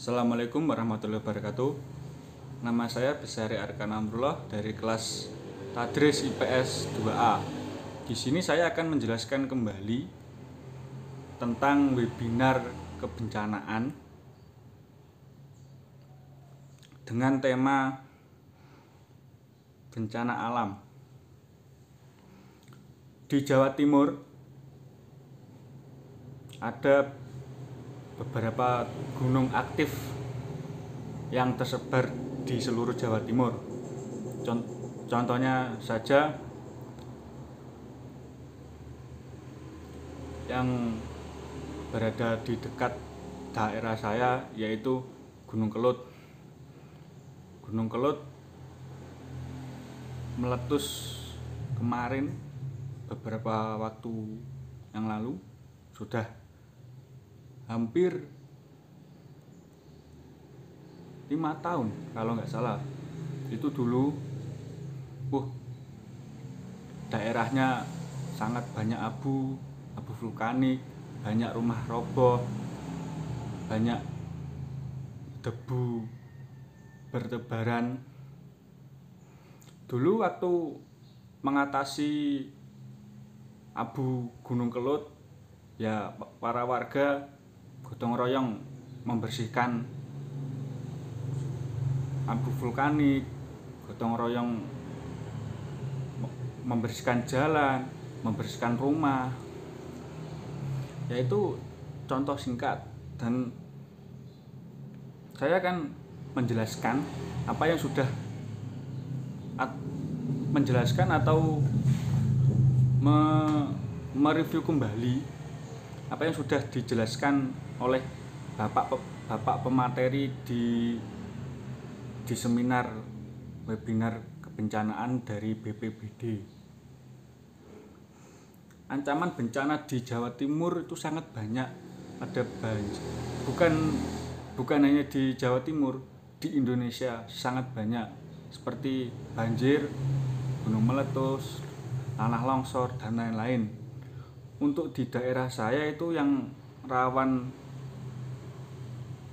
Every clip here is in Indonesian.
Assalamualaikum warahmatullahi wabarakatuh. Nama saya Besari Arkan Amrullah dari kelas Tadris IPS 2A. Di sini saya akan menjelaskan kembali tentang webinar kebencanaan dengan tema bencana alam. Di Jawa Timur ada beberapa gunung aktif yang tersebar di seluruh Jawa Timur. Contohnya saja yang berada di dekat daerah saya, yaitu Gunung Kelut. Gunung Kelut meletus kemarin beberapa waktu yang lalu, sudah hampir 5 tahun kalau nggak salah. Itu dulu daerahnya sangat banyak abu vulkanik, banyak rumah roboh, banyak debu bertebaran. Dulu waktu mengatasi abu Gunung Kelut, ya para warga gotong royong membersihkan abu vulkanik, gotong royong membersihkan jalan, membersihkan rumah. Yaitu contoh singkat, dan saya akan menjelaskan apa yang sudah menjelaskan atau mereview kembali apa yang sudah dijelaskan oleh bapak pemateri di seminar webinar kebencanaan dari BPBD. Ancaman bencana di Jawa Timur itu sangat banyak. Ada banjir, bukan hanya di Jawa Timur, di Indonesia sangat banyak, seperti banjir, gunung meletus, tanah longsor, dan lain-lain. Untuk di daerah saya itu yang rawan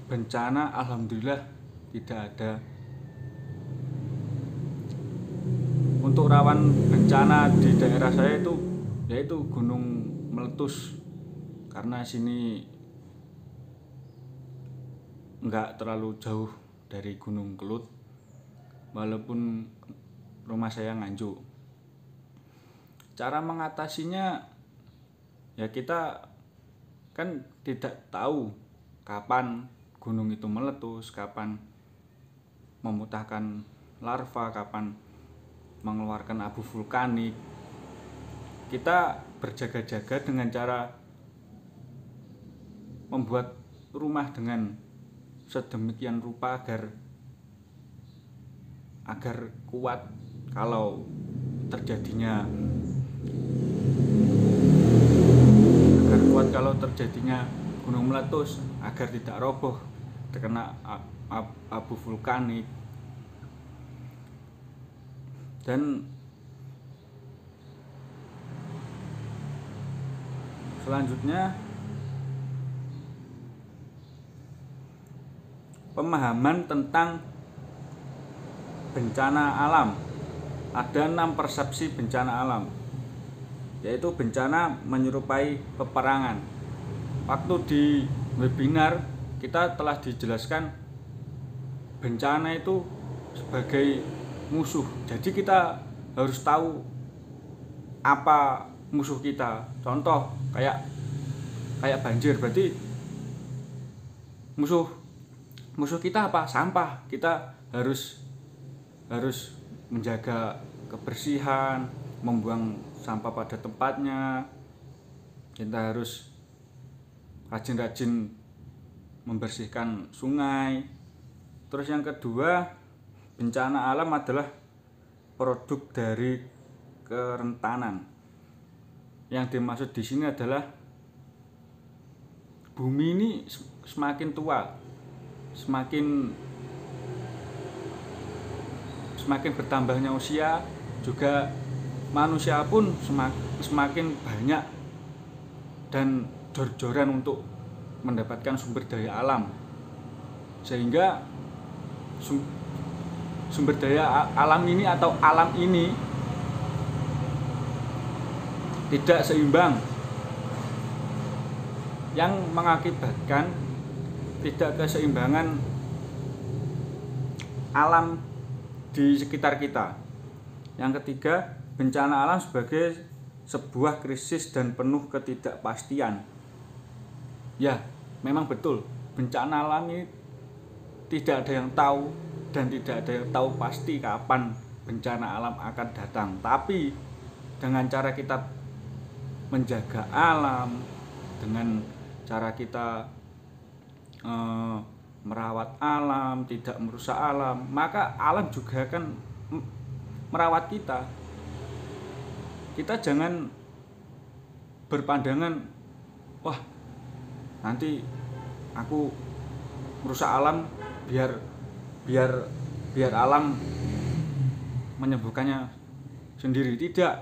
bencana, alhamdulillah tidak ada. Untuk rawan bencana di daerah saya itu yaitu gunung meletus, karena sini enggak terlalu jauh dari Gunung Kelut, walaupun rumah saya Nganjuk. Cara mengatasinya, ya kita kan tidak tahu kapan gunung itu meletus, kapan memuntahkan larva, kapan mengeluarkan abu vulkanik. Kita berjaga-jaga dengan cara membuat rumah dengan sedemikian rupa agar kuat kalau terjadinya gunung meletus, agar tidak roboh terkena abu vulkanik. Dan selanjutnya, pemahaman tentang bencana alam. Ada 6 persepsi bencana alam, yaitu bencana menyerupai peperangan. Waktu di webinar kita telah dijelaskan bencana itu sebagai musuh. Jadi kita harus tahu apa musuh kita. Contoh kayak banjir, berarti musuh kita apa? Sampah. Kita harus menjaga kebersihan, membuang sampah pada tempatnya. Kita harus rajin-rajin membersihkan sungai. Terus yang kedua, bencana alam adalah produk dari kerentanan. Yang dimaksud di sini adalah bumi ini semakin tua, semakin bertambahnya usia, juga manusia pun semakin banyak dan jor-joran untuk mendapatkan sumber daya alam. sehingga sumber daya alam ini atau alam ini tidak seimbang, yang mengakibatkan tidak keseimbangan alam di sekitar kita. Yang ketiga, bencana alam sebagai sebuah krisis dan penuh ketidakpastian. Ya, memang betul, bencana alam ini tidak ada yang tahu dan tidak ada yang tahu pasti kapan bencana alam akan datang. Tapi dengan cara kita menjaga alam, dengan cara kita merawat alam, tidak merusak alam, maka alam juga akan merawat kita. Kita jangan berpandangan, wah nanti aku merusak alam biar alam menyembuhkannya sendiri. Tidak,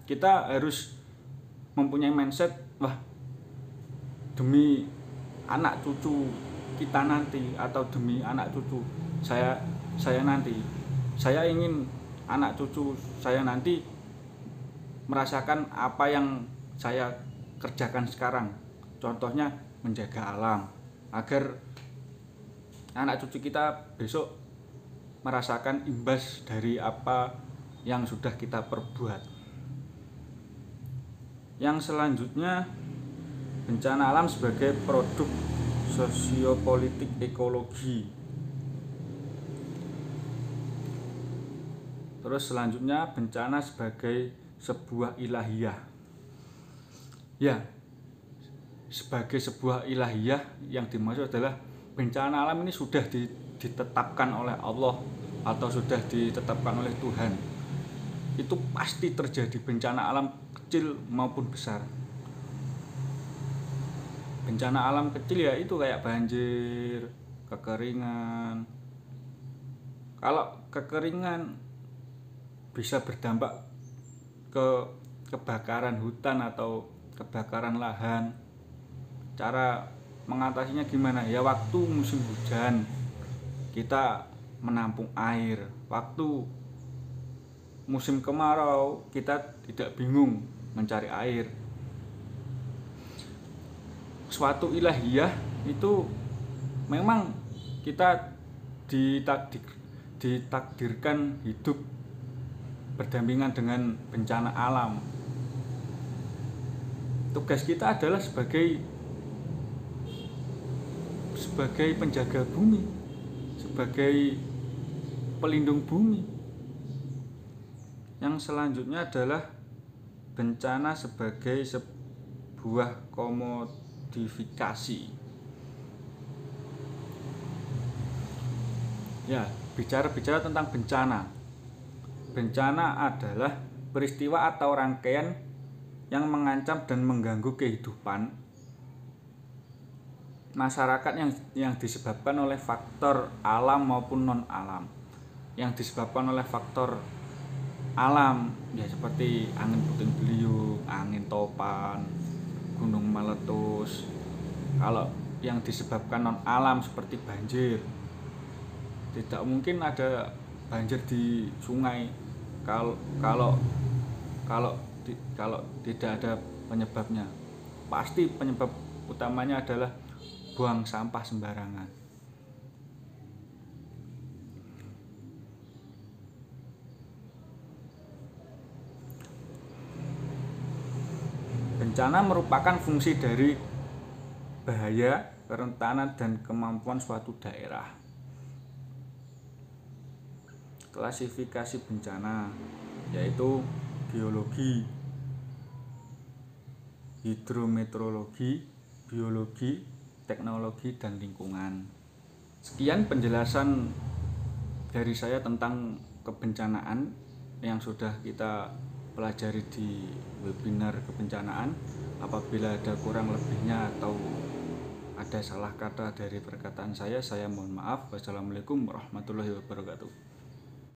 kita harus mempunyai mindset, wah demi anak cucu kita nanti, atau demi anak cucu saya nanti, saya ingin anak cucu saya nanti merasakan apa yang saya kerjakan sekarang. Contohnya menjaga alam, agar anak cucu kita besok merasakan imbas dari apa yang sudah kita perbuat. Yang selanjutnya, bencana alam sebagai produk sosiopolitik ekologi. Terus selanjutnya, bencana sebagai sebuah ilahiyah. Ya, sebagai sebuah ilahiyah yang dimaksud adalah bencana alam ini sudah ditetapkan oleh Allah atau sudah ditetapkan oleh Tuhan. Itu pasti terjadi, bencana alam kecil maupun besar. Bencana alam kecil ya itu kayak banjir, kekeringan. Kalau kekeringan bisa berdampak ke kebakaran hutan atau kebakaran lahan. Cara mengatasinya gimana? Ya waktu musim hujan kita menampung air. Waktu musim kemarau kita tidak bingung mencari air. Suatu ilahiyah itu memang kita ditakdirkan hidup berdampingan dengan bencana alam. Tugas kita adalah sebagai penjaga bumi, sebagai pelindung bumi. Yang selanjutnya adalah bencana sebagai sebuah komodifikasi. Ya, bicara tentang bencana. Bencana adalah peristiwa atau rangkaian yang mengancam dan mengganggu kehidupan masyarakat yang disebabkan oleh faktor alam maupun non alam. Yang disebabkan oleh faktor alam ya seperti angin puting beliung, angin topan, gunung meletus. Kalau yang disebabkan non alam seperti banjir, tidak mungkin ada banjir di sungai kalau tidak ada penyebabnya. Pasti penyebab utamanya adalah buang sampah sembarangan. Bencana merupakan fungsi dari bahaya, kerentanan, dan kemampuan suatu daerah. Klasifikasi bencana yaitu geologi, hidrometeorologi, biologi, teknologi, dan lingkungan. Sekian penjelasan dari saya tentang kebencanaan yang sudah kita pelajari di webinar kebencanaan. Apabila ada kurang lebihnya atau ada salah kata dari perkataan saya mohon maaf. Wassalamualaikum warahmatullahi wabarakatuh.